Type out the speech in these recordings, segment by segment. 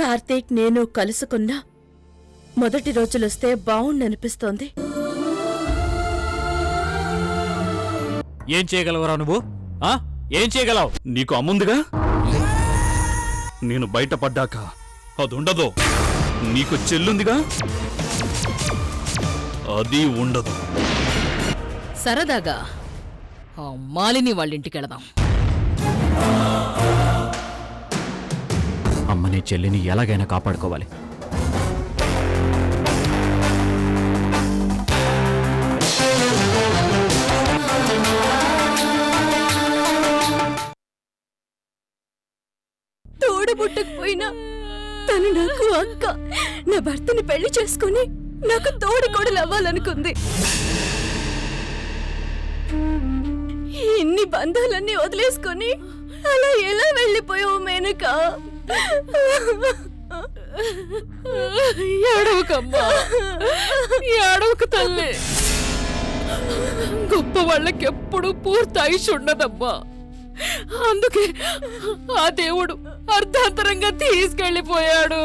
కార్తీక్ నేను కలుసుకున్నా మొదటి రోజులొస్తే బావుండనిపిస్తోంది. ఏం చేయగలవరా నువ్వు? ఏం చేయగలవు? నీకు అమ్ముందిగా. నేను బయటపడ్డాక అదుండదు. నీకు చెల్లుందిగా, అది ఉండదు. సరదాగా ఆ మాలిని వాళ్ళింటికెళదాం. అమ్మని చెల్లిని ఎలాగైనా కాపాడుకోవాలి. తోడబుట్టకపోయినా తను నాకు అక్క. నా భర్తని పెళ్లి చేసుకుని నాకు తోడుకోడలు అవ్వాలనుకుంది. ఇన్ని బంధాలన్నీ వదిలేసుకుని అలా ఎలా వెళ్ళిపోయావు మేనక? ఏడవకమ్మా, ఏడవక తల్లి. గొప్ప వాళ్ళకెప్పుడు పూర్తి ఆయుష్ ఉండదమ్మా. అందుకే ఆ దేవుడు అర్ధాంతరంగా తీసుకెళ్ళిపోయాడు.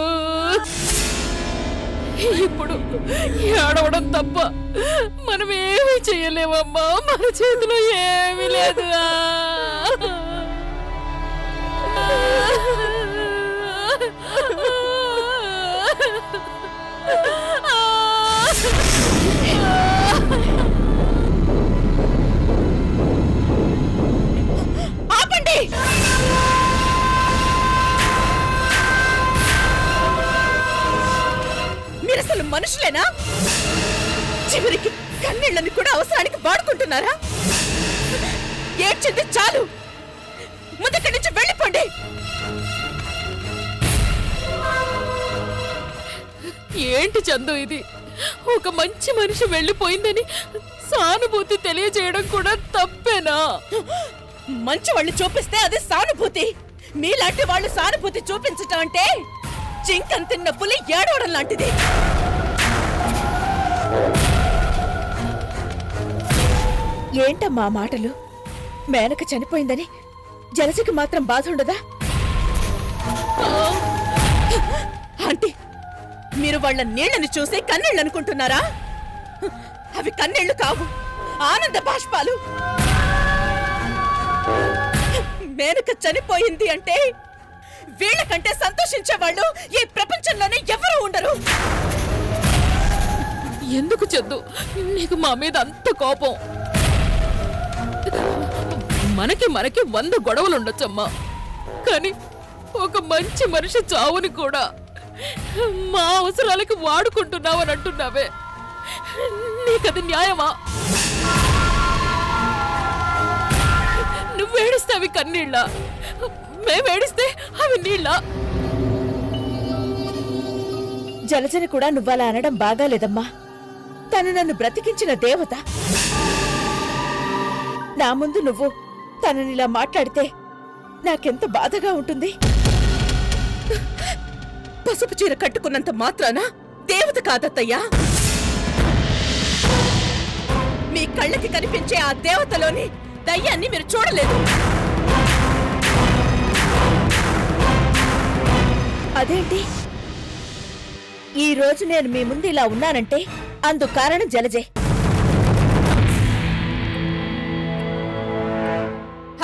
ఇప్పుడు ఏడవడం తప్ప మనం ఏమీ చెయ్యలేమమ్మా. మన చేతిలో ఏమీ లేదు. ఆపండి! మీరసలు మనుషులేనా? చివరికి కన్నీళ్ళని కూడా అవసరానికి వాడుకుంటున్నారా? ఏడ్చింది చాలు, ముందుక్కడి నుంచి వెళ్ళిపోండి. ఏంటి చందు ఇది? ఒక మంచి మనిషి వెళ్ళిపోయిందని సానుభూతి తెలియజేయడం కూడా తప్పేనా? మంచి వాళ్ళు చూపిస్తే అది సానుభూతి. మీలాంటి వాళ్ళు సానుభూతి చూపించటం అంటే జింకన్ తిన్న పులి ఏడవడం లాంటిది. ఏంటమ్మా మాటలు? మేనక చనిపోయిందని జలసికి మాత్రం బాధ ఉండదా? ఆంటీ, మీరు వాళ్ళ నీళ్లను చూసి కన్నీళ్ళు అనుకుంటున్నారా? అవి కన్నీళ్లు కావు, ఆనంద బాష్పాలు. మేనక చనిపోయింది అంటే వీళ్ళకంటే సంతోషించేవాళ్ళు ఈ ప్రపంచంలోనే ఎవరూ ఉండరు. ఎందుకు చందు నీకు మా మీద అంత కోపం? మనకి 100 గొడవలు ఉండొచ్చమ్మా, కానీ ఒక మంచి మనిషి చావుని కూడా మా అవసరాలకి వాడుకుంటున్నావని అంటున్నావే, నీకది న్యాయమా? నువ్వేడిస్తే అవి కన్నీళ్ళ, మేమేడిస్తే అవి నీళ్ళ. జలజని కూడా నువ్వలా అనడం బాగాలేదమ్మా. తను నన్ను బ్రతికించిన దేవత. నా ముందు నువ్వు తననిలా మాట్లాడితే నాకెంత బాధగా ఉంటుంది. పసుపు చీర కట్టుకున్నంత మాత్రాన దేవత కాదత్తయ్యా. మీ కళ్ళకి కనిపించే ఆ దేవతలోని దయ్యాన్ని మీరు చూడలేదు. అదేంటి, ఈ రోజు నేను మీ ముందు ఇలా ఉన్నానంటే అందుకు కారణం జలజే.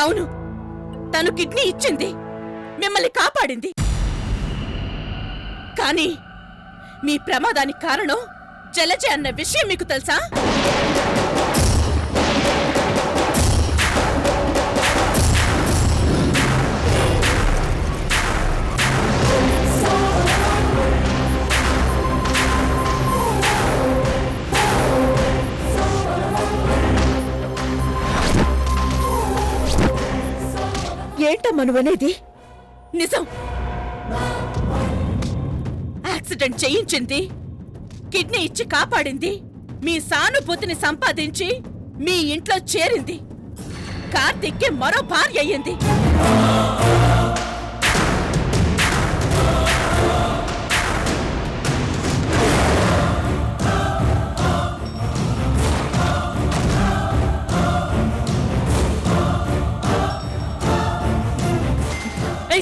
అవును, తను కిడ్నీ ఇచ్చింది, మిమ్మల్ని కాపాడింది. కానీ మీ ప్రమాదానికి కారణం జలజే అన్న విషయం మీకు తెలుసా? ఏంటమ్మా నువ్వనేది? నిజం. యాక్సిడెంట్ చేయించింది, కిడ్నీ ఇచ్చి కాపాడింది, మీ సానుభూతిని సంపాదించి మీ ఇంట్లో చేరింది, కార్తీక్కి మరో భార్య అయ్యింది.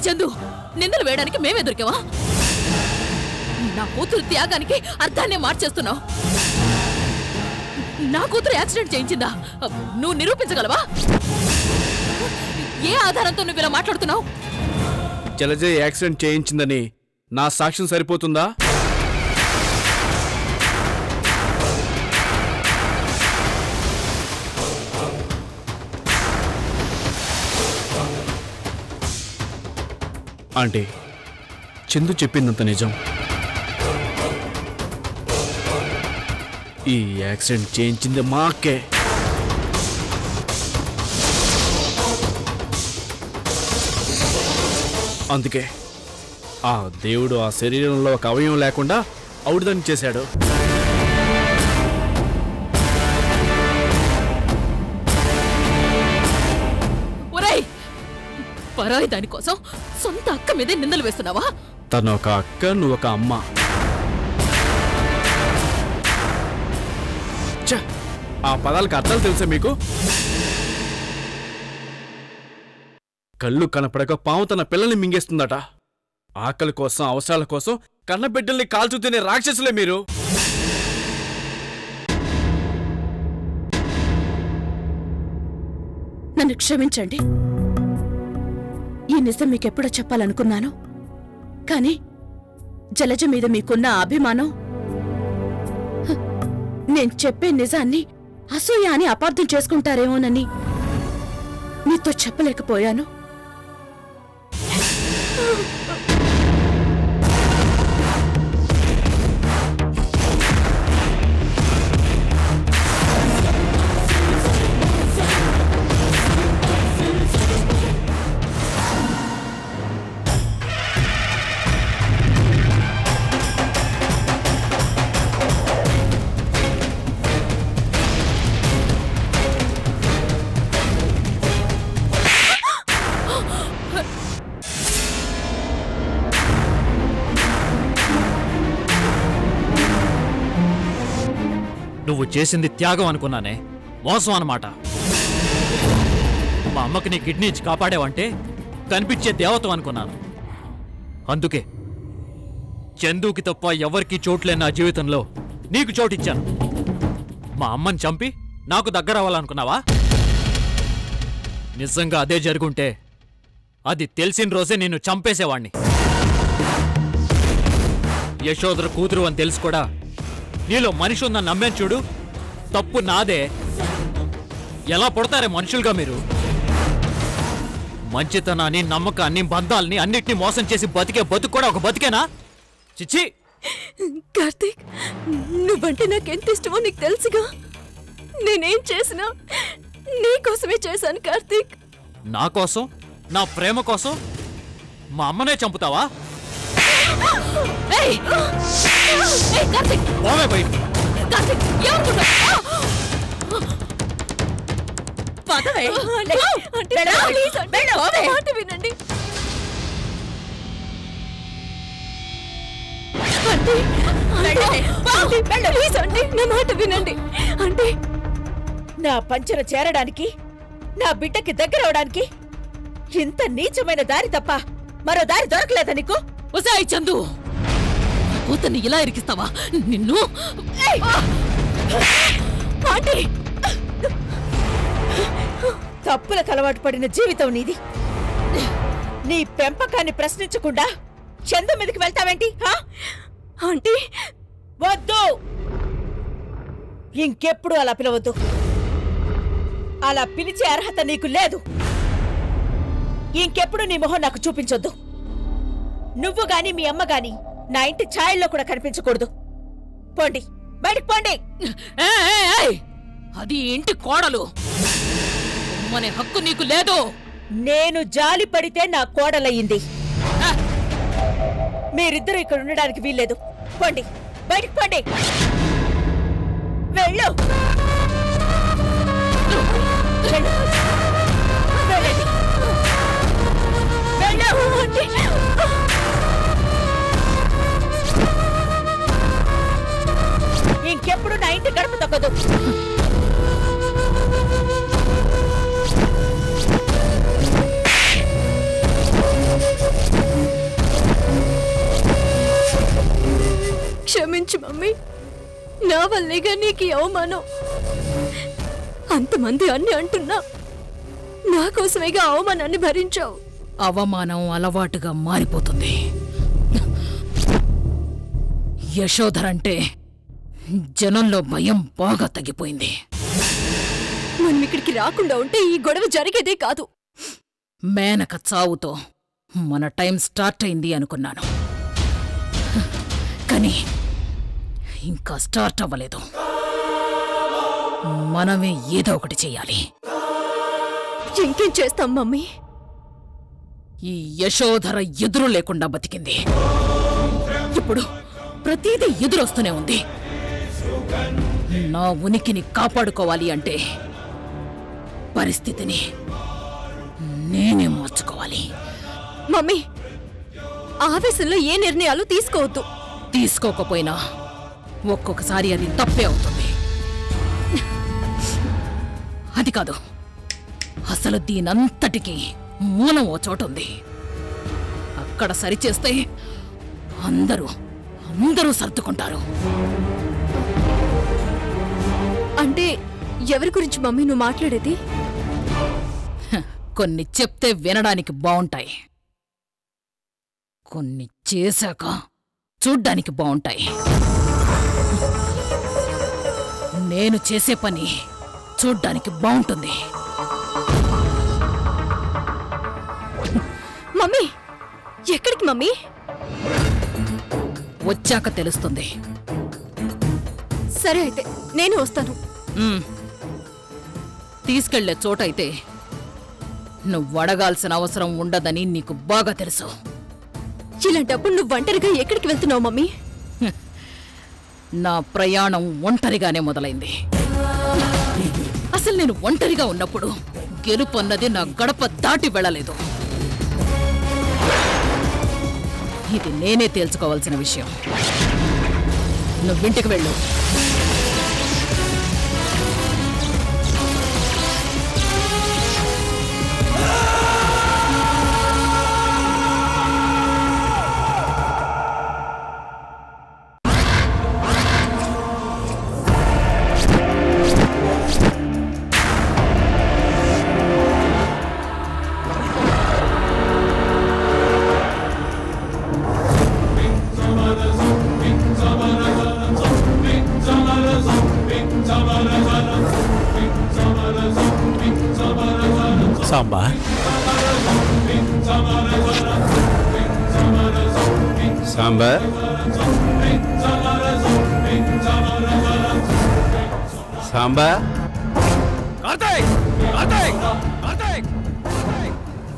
చందు, నిందలు వేయడానికి మేమే దొరికావా? నా కూతురు త్యాగానికి అర్థాన్నే మార్చేస్తున్నావు. నా కూతురు యాక్సిడెంట్ చేయించిందా? నువ్వు నిరూపించగలవా? ఏ ఆధారంతో నువ్వు ఇలా మాట్లాడుతున్నావు? జలజ యాక్సిడెంట్ చేయించిందని నా సాక్ష్యం సరిపోతుందా? అంటే చందు చెప్పిందంత నిజం. ఈ యాక్సిడెంట్ చేయించింది మా అక్కే. అందుకే ఆ దేవుడు ఆ శరీరంలో ఒక అవయవం లేకుండా ఔడదని చేశాడు. ఒరేయ్, పరాయి దానికోసం సొంత అక్క మీదే నిందలు వేస్తున్నావా? తను ఒక అక్క, నువ్వు ఒక అమ్మ. ఛ, ఆ పదాలకు అర్థాలు తెలుసా మీకు? కళ్ళు కనపడక పాము తన పిల్లల్ని మింగేస్తుందట. ఆకలి కోసం, అవసరాల కోసం కన్నబిడ్డల్ని కాల్చు తినే రాక్షసులే మీరు. నన్ను క్షమించండి. ఈ నిజం మీకెప్పుడో చెప్పాలనుకున్నాను, కానీ జలజ మీద మీకున్న అభిమానం, నేను చెప్పే నిజాన్ని అసూయ అని అపార్థం చేసుకుంటారేమోనని మీతో చెప్పలేకపోయాను. నువ్వు చేసింది త్యాగం అనుకున్నానే, మోసం అన్నమాట. మా అమ్మకి నీ కిడ్నీ ఇచ్చి కాపాడేవంటే కనిపించే దేవతం అనుకున్నాను. అందుకే చందుకి తప్ప ఎవరికీ చోట్లేని నా జీవితంలో నీకు చోటిచ్చాను. మా అమ్మని చంపి నాకు దగ్గర అవ్వాలనుకున్నావా? నిజంగా అదే జరుగుంటే అది తెలిసిన రోజే నిన్ను చంపేసేవాణ్ణి. యశోదర కూతురు అని తెలుసు కూడా నీలో మనిషి ఉందని నమ్మాను చూడు, తప్పు నాదే. ఎలా పుడతారే మనుషులుగా మీరు? మంచితనాన్ని, నమ్మకాన్ని, బంధాల్ని అన్నిటినీ మోసం చేసి బతికే బతుకు కూడా ఒక బతికేనా? చిచ్చి! కార్తీక్, నువ్వంటే నాకెంత ఇష్టమో నీకు తెలుసుగా. నేనేం చేసినా నీకోసమే చేశాను కార్తీక్. నా కోసం, నా ప్రేమ కోసం మా అమ్మనే చంపుతావా? పోవే బయట. వినండి. నా మాట వినండి. అంటే నా పంచన చేరడానికి, నా బిడ్డకి దగ్గర అవడానికి ఇంత నీచమైన దారి తప్ప మరో దారి దొరకలేదా నీకు? ఒసాయి చందు, కూతుర్ని ఇలా ఇరికిస్తావా? నిన్ను తప్పులకు అలవాటు పడిన జీవితం నీది. నీ పెంపకాన్ని ప్రశ్నించకుండా చందు మీదకి వెళ్తావేంటి? ఆంటీ, వద్దు, ఇంకెప్పుడు అలా పిలవద్దు. అలా పిలిచే అర్హత నీకు లేదు. ఇంకెప్పుడు నీ మొహం నాకు చూపించొద్దు. నువ్వు గాని మీ అమ్మ గాని నా ఇంటి ఛాయల్లో కూడా కనిపించకూడదు. పోండి, బయటికి పోండి. అది ఇంటి కోడలు, అనే హక్కు నీకు లేదు. నేను జాలి పడితే నా కోడలయ్యింది. మీరిద్దరూ ఇక్కడ ఉండడానికి వీల్లేదు. పోండి, బయటికి పోండి. వెళ్ళు, వెళ్ళు, వెళ్ళండి, వెళ్ళు. ఇంకెప్పుడు నా ఇంటి గడప తగ్గదు. క్షమించు మమ్మీ. నా వల్లేగా నీకు ఈ అవమానం. అంతమంది అన్ని అంటున్నా నా కోసమేగా అవమానాన్ని భరించావు. అవమానం అలవాటుగా మారిపోతుంది. యశోధరంటే జనంలో భయం బాగా తగ్గిపోయింది. మనం ఇక్కడికి రాకుండా ఉంటే ఈ గొడవ జరిగేదే కాదు. మేనక చావుతో మన టైం స్టార్ట్ అయింది అనుకున్నాను, కానీ ఇంకా స్టార్ట్ అవ్వలేదు. మనమే ఏదో ఒకటి చెయ్యాలి. ఇంకేం చేస్తాం మమ్మీ? ఈ యశోధర ఎదురు లేకుండా బతికింది. ఇప్పుడు ప్రతిదీ ఎదురొస్తూనే ఉంది. నా ఉనికిని కాపాడుకోవాలి అంటే పరిస్థితిని నేనే మార్చుకోవాలి. మమ్మీ, ఆవేశంలో ఏ నిర్ణయాలు తీసుకోవద్దు. తీసుకోకపోయినా ఒక్కొక్కసారి అది తప్పే అవుతుంది. అది కాదు, అసలు దీనంతటికీ మూలం ఓ చోటుంది. అక్కడ సరిచేస్తే అందరూ సర్దుకుంటారు. అంటే ఎవరి గురించి మమ్మీ నువ్వు మాట్లాడేది? కొన్ని చెప్తే వినడానికి బావుంటాయి, కొన్ని చేశాక చూడ్డానికి బావుంటాయి. నేను చేసే పని చూడ్డానికి బావుంటుంది. మమ్మీ, ఎక్కడికి మమ్మీ? వచ్చాక తెలుస్తుంది. సరే అయితే నేను వస్తాను. తీసుకెళ్లే చోటైతే నువ్వు అడగాల్సిన అవసరం ఉండదని నీకు బాగా తెలుసు. ఇలాంటప్పుడు నువ్వు ఒంటరిగా ఎక్కడికి వెళ్తున్నావు మమ్మీ? నా ప్రయాణం ఒంటరిగానే మొదలైంది. అసలు నేను ఒంటరిగా ఉన్నప్పుడు గెలుపన్నది నా గడప దాటి వెళ్ళలేదు. ఇది నేనే తేల్చుకోవాల్సిన విషయం. నువ్వింటికి వెళ్ళు. సాంబా, సాంబా, సాంబా. కార్తీక్! కార్తీక్! కార్తీక్!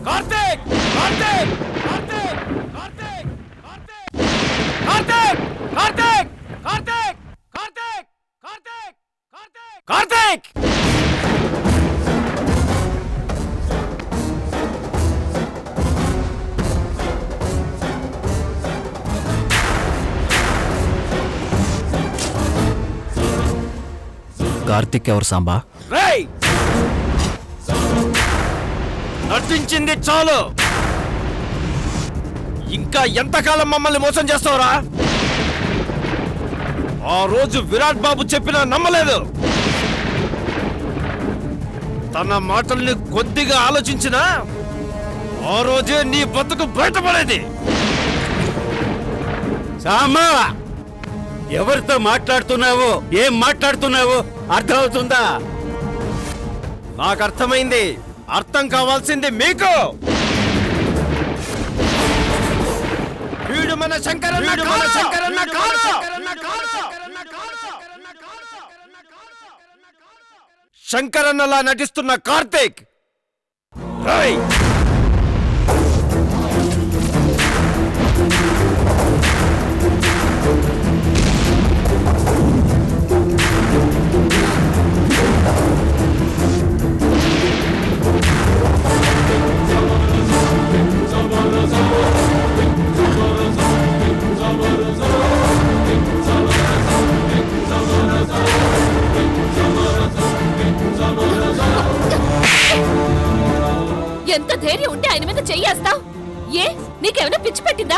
కార్తీక్! కార్తీక్! కార్తీక్! కార్తీక్! కార్తీక్! కార్తీక్! కార్తీక్! కార్తీక్! కార్తీక్! కార్తీక్! కార్తిక్ ఎవరు సాంబా? రేయ్! నటించింది చాలు. ఇంకా ఎంతకాలం మమ్మల్ని మోసం చేస్తావురా? ఆ రోజు విరాట్ బాబు చెప్పినా నమ్మలేదు. తన మాటల్ని కొద్దిగా ఆలోచించినా ఆ రోజే నీ బతుకు బయటపడేది. సాంబా, ఎవరితో మాట్లాడుతున్నావు? ఏం మాట్లాడుతున్నావు? అర్థమవుతుందా? నాకు అర్థమైంది. అర్థం కావాల్సింది మీకు. వీడు మన శంకరన్న కాదు. శంకరన్నలా నటిస్తున్న కార్తీక్. రేయ్! ఎంత ధైర్యం ఉంటే ఆయన మీద చెయ్యేస్తావు? ఏ, నీకేమైనా పిచ్చి పెట్టిందా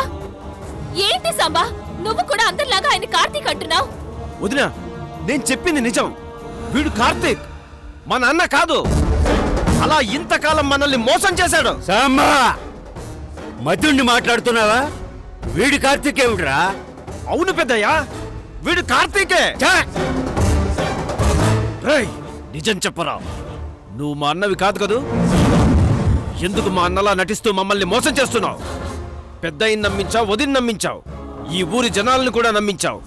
ఏంటి సాంబా? నువ్వు కూడా అందరిలాగా ఆయన కార్తీక్ అంటున్నావు. వదినా, నేను చెప్పింది నిజం. వీడు కార్తీక్, మా నాన్న కాదు. అలా ఇంతకాలం మనల్ని మోసం చేశాడు. సాంబా, మధుణ్ణి మాట్లాడుతున్నావా? వీడి కార్తీక్ ఏమిట్రా? అవును పెద్దయ్యా, వీడు కార్తీకే. రేయ్, నిజం చెప్పరా, నువ్వు మా అన్నవి కాదు కదూ? ఎందుకు మా అన్నలా నటిస్తూ మమ్మల్ని మోసం చేస్తున్నావు? పెద్దయ్యని నమ్మించావు, వదిని నమ్మించావు, ఈ ఊరి జనాలను కూడా నమ్మించావు.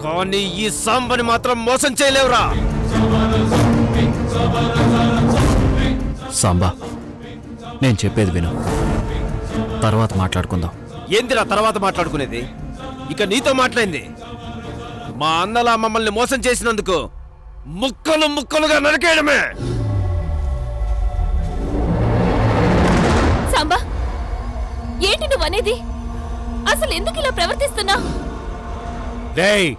కానీ ఈ సాంబని మాత్రం మోసం చేయలేవురా. సాంబా, నేను చెప్పేది విను, తర్వాత మాట్లాడుకుందాం. ఏందిరా తర్వాత మాట్లాడుకునేది? ఇక నీతో మాట్లాడింది. మా అన్నలా మమ్మల్ని మోసం చేసినందుకు ముక్కలు ముక్కలుగా నరికేయడమే. సాంబా, ఏంటి నువ్వనేది? అసలు ఎందుకు ఇలా ప్రవర్తిస్తున్నావు? రేయ్,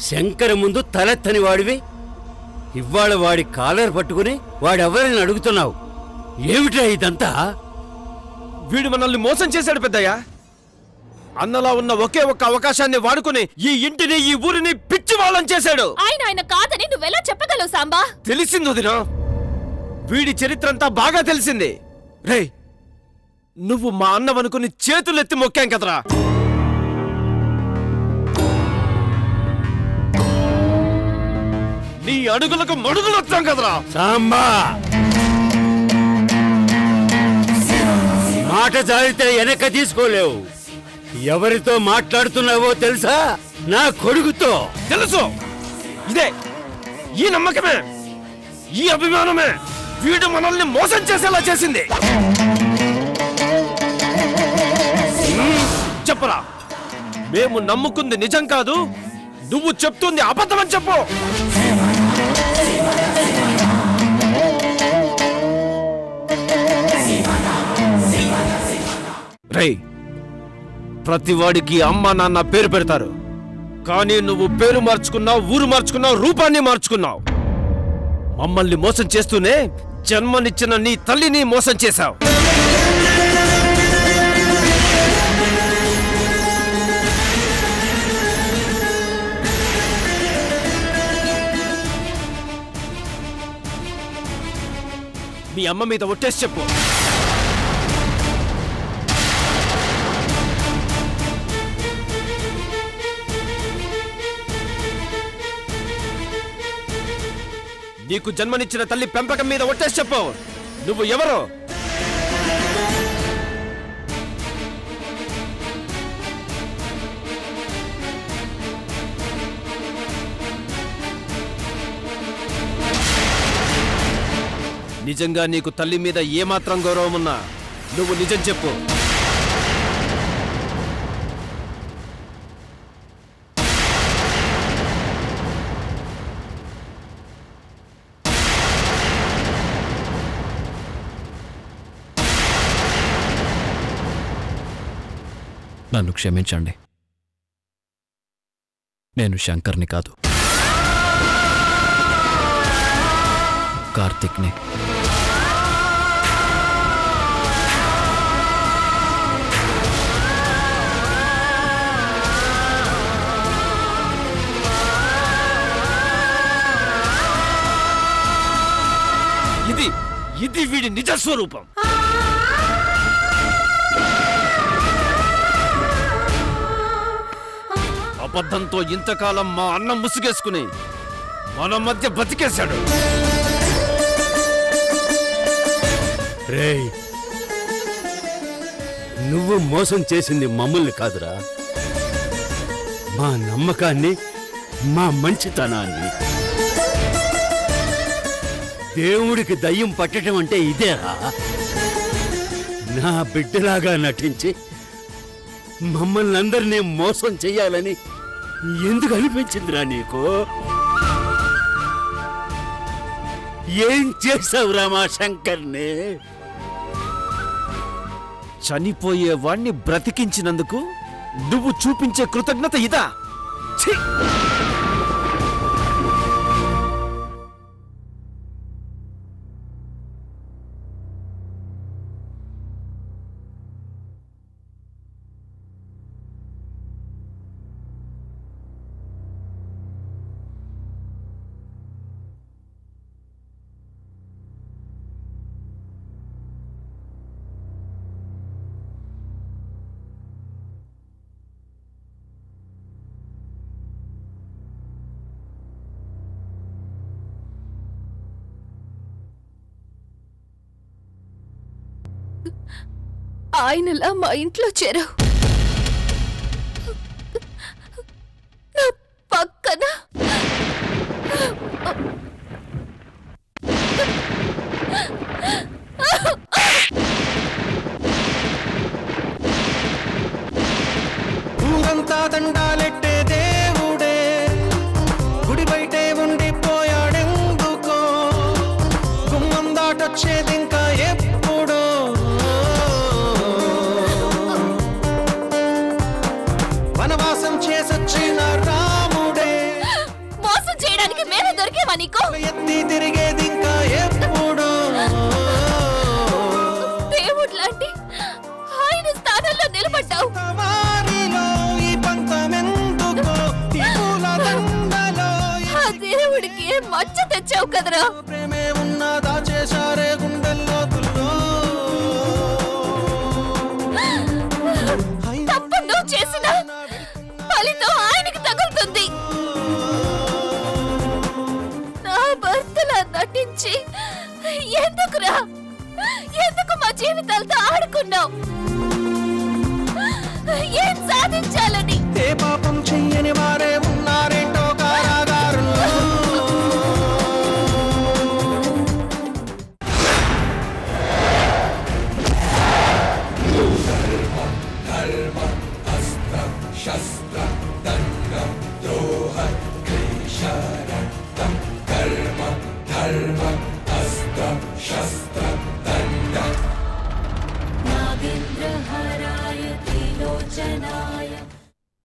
శంకర ముందు తలెత్తని వాడివి ఇవాళ వాడి కాలర్ పట్టుకుని వాడెవరిని అడుగుతున్నావు? ఏమిటా ఇదంతా? వీడు మనల్ని మోసం చేశాడు పెద్దయ్య. అన్నలా ఉన్న ఒకే ఒక్క అవకాశాన్ని వాడుకుని ఈ ఇంటిని, ఈ ఊరిని పిచ్చి వాళ్ళని చేశాడు. ఆయన కాదని నువ్వెలా చెప్పగలవు సాంబా? తెలిసింది వదినా, వీడి చరిత్ర అంతా బాగా తెలిసింది. రేయ్, నువ్వు మా అన్నవనుకుని చేతులెత్తి మొక్కాం కదరా. నీ అడుగులకు మడుగులు వచ్చాం కదరా. సాంబా, మాట జారితే వెనక తీసుకోలేవు. ఎవరితో మాట్లాడుతున్నావో తెలుసా? నా కొడుకుతో. తెలుసు. ఇదే, ఈ నమ్మకమే, ఈ అభిమానమే వీడు మనల్ని మోసం చేసేలా చేసింది. చెప్పరా, మేము నమ్ముకుంది నిజం కాదు, నువ్వు చెప్తుంది అబద్ధమని చెప్పు. రేయ్, ప్రతివాడికి అమ్మ నాన్న పేరు పెడతారు, కానీ నువ్వు పేరు మార్చుకున్నావు, ఊరు మార్చుకున్నావు, రూపాన్ని మార్చుకున్నావు. మమ్మల్ని మోసం చేస్తూనే జన్మనిచ్చిన నీ తల్లిని మోసం చేశావు. మీ అమ్మ మీద ఒట్టేసి చెప్పు. నీకు జన్మనిచ్చిన తల్లి పెంపకం మీద ఒట్టేసి చెప్పు. నువ్వు ఎవరు? నిజంగా నీకు తల్లి మీద ఏమాత్రం గౌరవం ఉన్నా నువ్వు నిజం చెప్పు. నన్ను క్షమించండి, నేను శంకర్ని కాదు, కార్తిక్ని. ఇది వీడి నిజ స్వరూపం. అబద్ధంతో ఇంతకాలం మా అన్న ముసుగేసుకుని మన మధ్య బతికేశాడు. రేయ్, నువ్వు మోసం చేసింది మమ్మల్ని కాదురా, మా నమ్మకాన్ని, మా మంచితనాన్ని. దేవుడికి దయ్యం పట్టడం అంటే ఇదేరా? నా బిడ్డలాగా నటించి మమ్మల్ని అందరినీ మోసం చెయ్యాలని ఎందుకు అనిపించిందిరా నీకు? ఏం చేసావురా మా శంకర్ని? చనిపోయేవాణ్ణి బ్రతికించినందుకు నువ్వు చూపించే కృతజ్ఞత ఇదా? ఛీ! ఆయనలా మా ఇంట్లో చేరావు. నా పక్కన ఊరంతా దండాలెట్టే దేవుడే గుడి బయటే ఉండిపోయాడెందుకో, గుమ్మం దాటొచ్చేది ఇంకా ఎప్పుడో. వనవాసం చేసొచ్చిన రాముడే మోసం చేయడానికి మేమే దొరికేవా నీకు? ఎత్తి తిరిగేది ఇంకా ఎప్పుడో. దేవుడు లాంటి ఆయన స్థానంలో నిలబడ్డావు. ఆ దేవుడికి మచ్చ తెచ్చావు కదరా. ప్రేమే ఉన్నదా చేశారే గుండెల్లో తప్పు నువ్వు చేసిన ఫలితం ఆయనకి తగులుతుంది. నా భర్తలా నటించి ఎందుకురా, ఎందుకు మా జీవితాలతో ఆడుకున్నావు? ఏం సాధించాలని? ఏ పాపం చెయ్యని వారే ఉన్నారేంటో కారాగారులో. ధర్మ అస్త్ర శస్త్ర